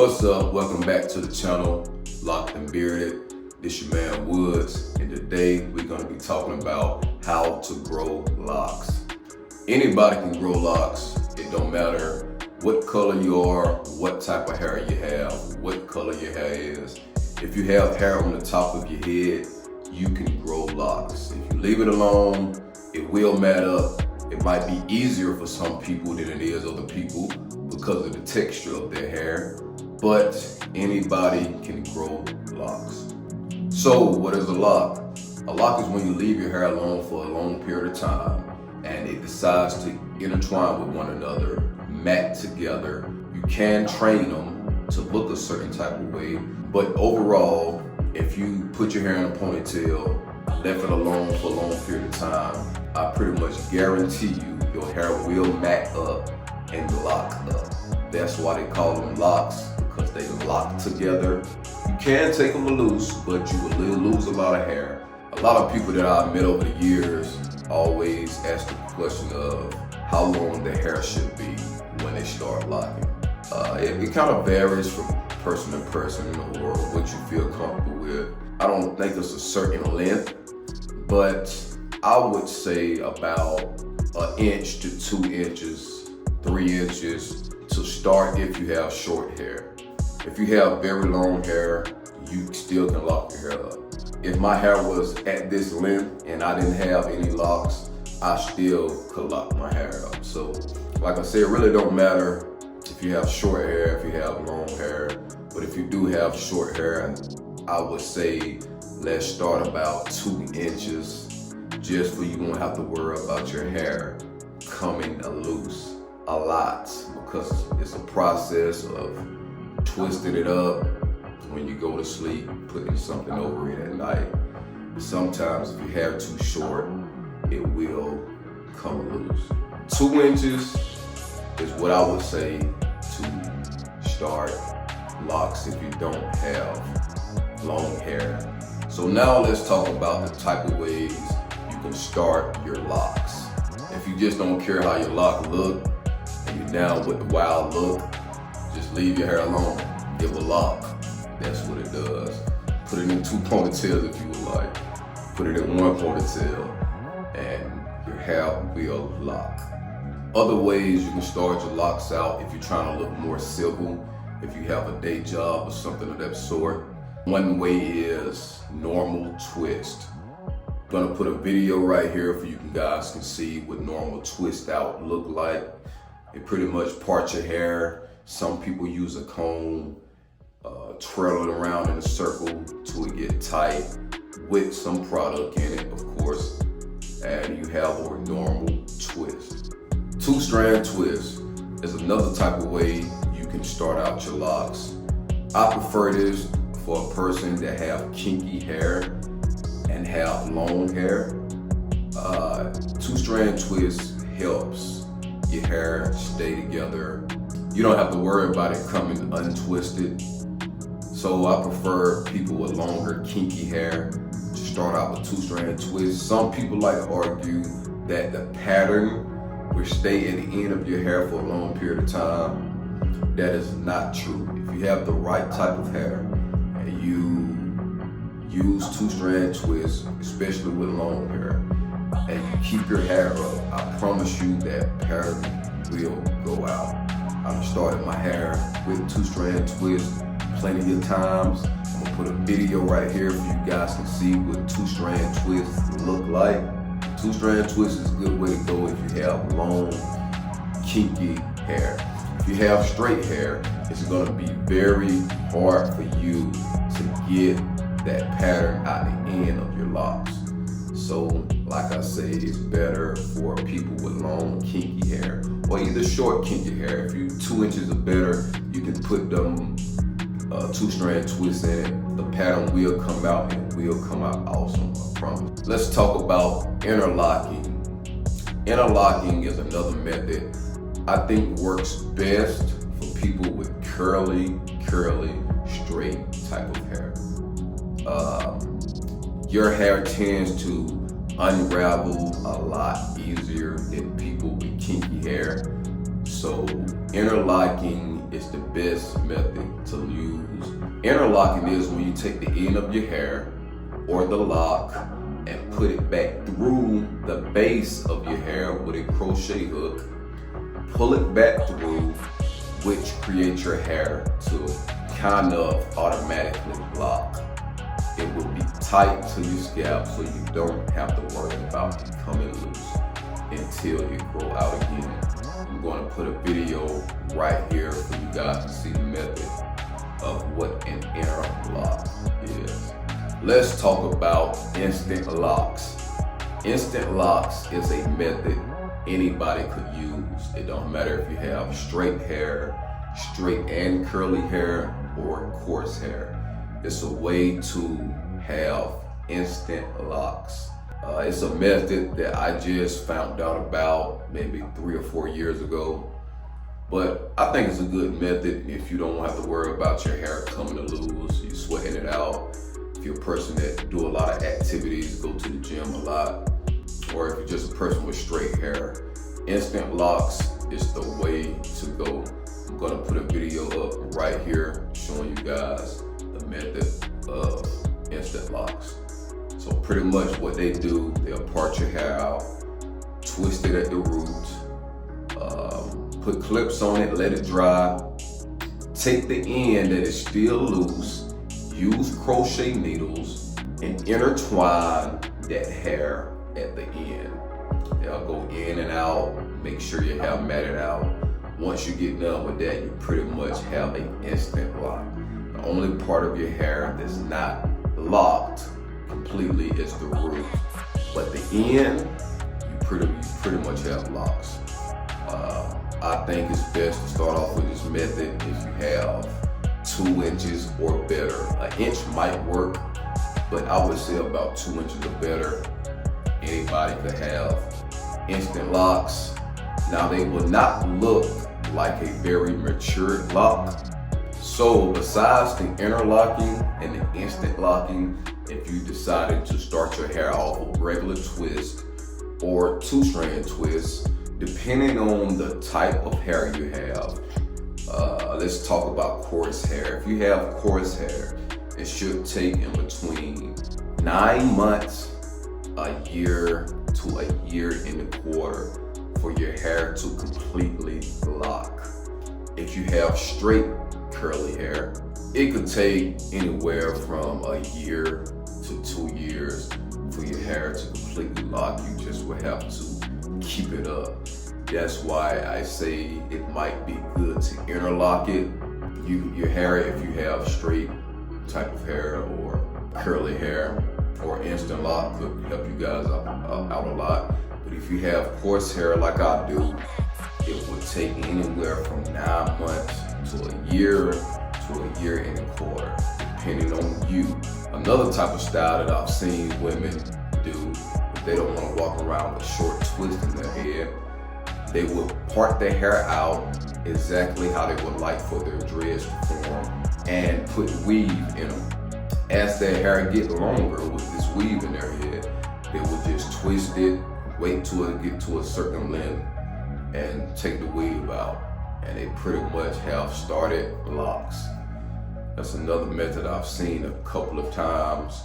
What's up? Welcome back to the channel, Locked and Bearded. This your man Woods, and today we're going to be talking about how to grow locks. Anybody can grow locks. It don't matter what color you are, what type of hair you have, what color your hair is. If you have hair on the top of your head, you can grow locks. If you leave it alone, it will mat up. It might be easier for some people than it is other people because of the texture of their hair, but anybody can grow locks. So what is a lock? A lock is when you leave your hair alone for a long period of time and it decides to intertwine with one another, mat together. You can train them to look a certain type of way, but overall, if you put your hair in a ponytail, left it alone for a long period of time, I pretty much guarantee you your hair will mat up and lock up. That's why they call them locks, because they lock together. You can take them loose, but you will lose a lot of hair. A lot of people that I've met over the years always ask the question of how long the hair should be when they start locking. It kind of varies from person to person or what you feel comfortable with. I don't think it's a certain length, but I would say about 1 inch to 2 inches, 3 inches to start if you have short hair. If you have very long hair, you still can lock your hair up. If my hair was at this length and I didn't have any locks, I still could lock my hair up. So like I said, it really don't matter if you have short hair, if you have long hair, but if you do have short hair, I would say let's start about 2 inches, just so you won't have to worry about your hair coming loose a lot, because it's a process of twisting it up when you go to sleep, putting something over it at night. Sometimes if your hair too short, it will come loose. 2 inches is what I would say to start locks if you don't have long hair. So now let's talk about the type of ways you can start your locks. If you just don't care how your lock look and you're down with the wild look, just leave your hair alone. Give a lock. That's what it does. Put it in 2 ponytails if you would like. Put it in 1 ponytail and your hair will lock. Other ways you can start your locks out if you're trying to look more civil, if you have a day job or something of that sort. One way is normal twist. I'm gonna put a video right here for you guys can see what normal twist out look like. It pretty much parts your hair. Some people use a comb, twirl it around in a circle till it get tight with some product in it, of course, and you have a normal twist. 2-strand twist is another type of way you can start out your locks. I prefer this for a person that have kinky hair and have long hair. 2-strand twist helps your hair stay together. You don't have to worry about it coming untwisted. So I prefer people with longer kinky hair to start out with 2-strand twists. Some people like to argue that the pattern will stay at the end of your hair for a long period of time. That is not true. If you have the right type of hair and you use 2-strand twists, especially with long hair, and you keep your hair up, I promise you that pattern will go out. I've started my hair with 2-strand twists plenty of times. I'm gonna put a video right here so you guys can see what 2-strand twists look like. 2-strand twist is a good way to go if you have long, kinky hair. If you have straight hair, it's gonna be very hard for you to get that pattern at the end of your locks. So, like I say, it's better for people with long, kinky hair, or either short, kinky hair. If you 2 inches or better, you can put them 2-strand twists in it. The pattern will come out and it will come out awesome, I promise. Let's talk about interlocking. Interlocking is another method I think works best for people with curly, straight type of hair. Your hair tends to unravel a lot easier than people with kinky hair. So interlocking is is the best method to use. Interlocking is when you take the end of your hair or the lock and put it back through the base of your hair with a crochet hook, pull it back through, which creates your hair to kind of automatically lock. It will be tight to your scalp so you don't have to worry about it coming loose until it grow out again. I'm going to put a video right here for you guys to see the method of what an interlock is. Let's talk about instant locks. Instant locks is a method anybody could use. It don't matter if you have straight hair, straight and curly hair, or coarse hair. It's a way to have instant locks. It's a method that I just found out about maybe 3 or 4 years ago. But I think it's a good method if you don't have to worry about your hair coming to loose, you're sweating it out. If you're a person that do a lot of activities, go to the gym a lot, or if you're just a person with straight hair, instant locks is the way to go. I'm gonna put a video up right here showing you guys the method of instant locks. So pretty much what they do, they'll part your hair out, twist it at the roots, put clips on it, let it dry, take the end that is still loose, use crochet needles, and intertwine that hair at the end. They'll go in and out, make sure your hair matted out. Once you get done with that, you pretty much have an instant lock. The only part of your hair that's not locked completely is the root, but the end, you pretty much have locks. I think it's best to start off with this method if you have 2 inches or better. An inch might work, but I would say about 2 inches or better. Anybody could have instant locks. Now they will not look like a very mature lock. So besides the interlocking and the instant locking, if you decided to start your hair off with regular twist or 2-strand twist, depending on the type of hair you have, let's talk about coarse hair. If you have coarse hair, it should take in between 9 months, a year to a year and a quarter for your hair to completely lock. If you have straight curly hair, it could take anywhere from a year to 2 years for your hair to completely lock. You just will have to keep it up. That's why I say it might be good to interlock it. Your hair, if you have straight type of hair or curly hair, or instant lock could help you guys out a lot. But if you have coarse hair like I do, it would take anywhere from 9 months to a year and a quarter, depending on you. Another type of style that I've seen women do, if they don't want to walk around with a short twist in their head, they will part their hair out exactly how they would like for their dreads to form and put weave in them. As their hair get longer with this weave in their head, they will just twist it, wait till it get to a certain length, and take the weave out. And they pretty much have started locks. That's another method I've seen a couple of times.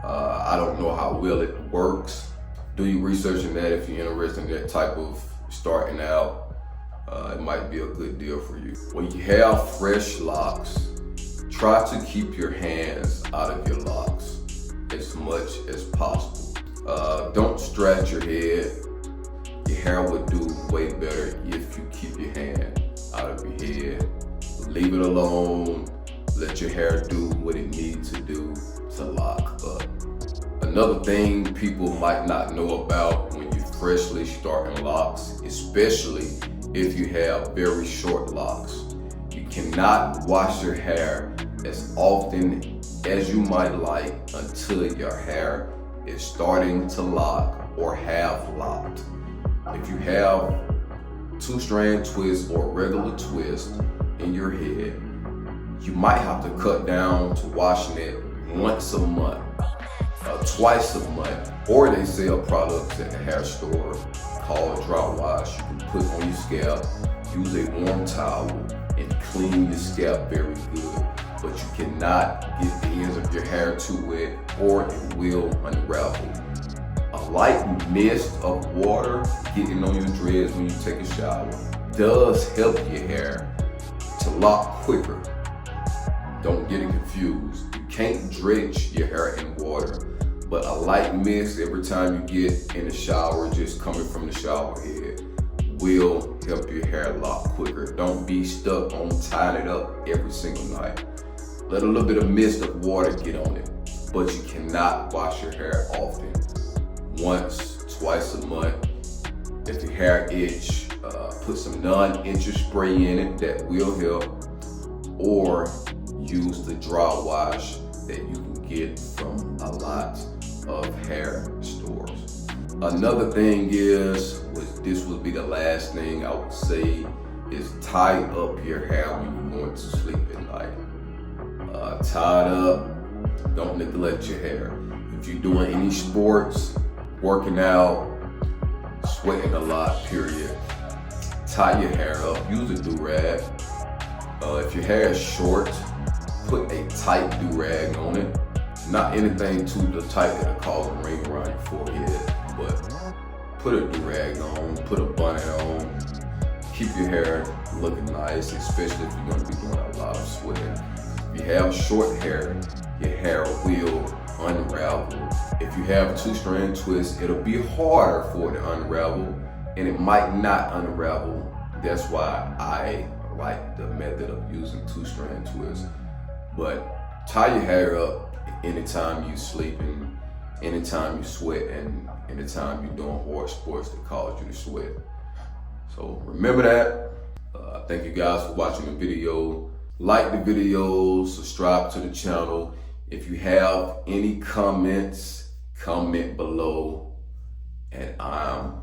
I don't know how well it works. Do your research in that if you're interested in that type of starting out. It might be a good deal for you. When you have fresh locks, try to keep your hands out of your locks as much as possible. Don't stretch your head. Your hair would do way better if you keep your hand out of your head. Leave it alone. Let your hair do what it needs to do to lock up. Another thing people might not know about when you're freshly starting locks, especially if you have very short locks, you cannot wash your hair as often as you might like until your hair is starting to lock or have locked. If you have 2-strand twist or regular twist in your head, you might have to cut down to washing it once a month, twice a month, or they sell products at the hair store called dry wash. You can put on your scalp, use a warm towel, and clean your scalp very good. But you cannot get the ends of your hair too wet or it will unravel. A light mist of water getting on your dreads when you take a shower does help your hair to lock quicker. Don't get it confused. You can't drench your hair in water, but a light mist every time you get in the shower, just coming from the shower head, will help your hair lock quicker. Don't be stuck on tying it up every single night. Let a little bit of mist of water get on it, but you cannot wash your hair often. Once, twice a month. If your hair itch, put some non-itcher spray in it that will help, or use the dry wash that you can get from a lot of hair stores. Another thing is, this would be the last thing I would say, is tie up your hair when you're going to sleep at night. Tie it up, don't neglect your hair. If you're doing any sports, working out, sweating a lot, period, tie your hair up, use a do-rag. If your hair is short, put a tight do-rag on it. Not anything too tight that'll cause a ring around your forehead, but put a do-rag on, put a bonnet on. Keep your hair looking nice, especially if you're gonna be doing a lot of sweating. If you have short hair, your hair will unravel. If you have a 2-strand twist, it'll be harder for it to unravel, and it might not unravel. That's why I like the method of using 2-strand twists. But tie your hair up anytime you sleeping, anytime you sweat, and anytime you're doing hard sports that cause you to sweat. So remember that. Thank you guys for watching the video. Like the video, subscribe to the channel. If you have any comments, comment below, and I'm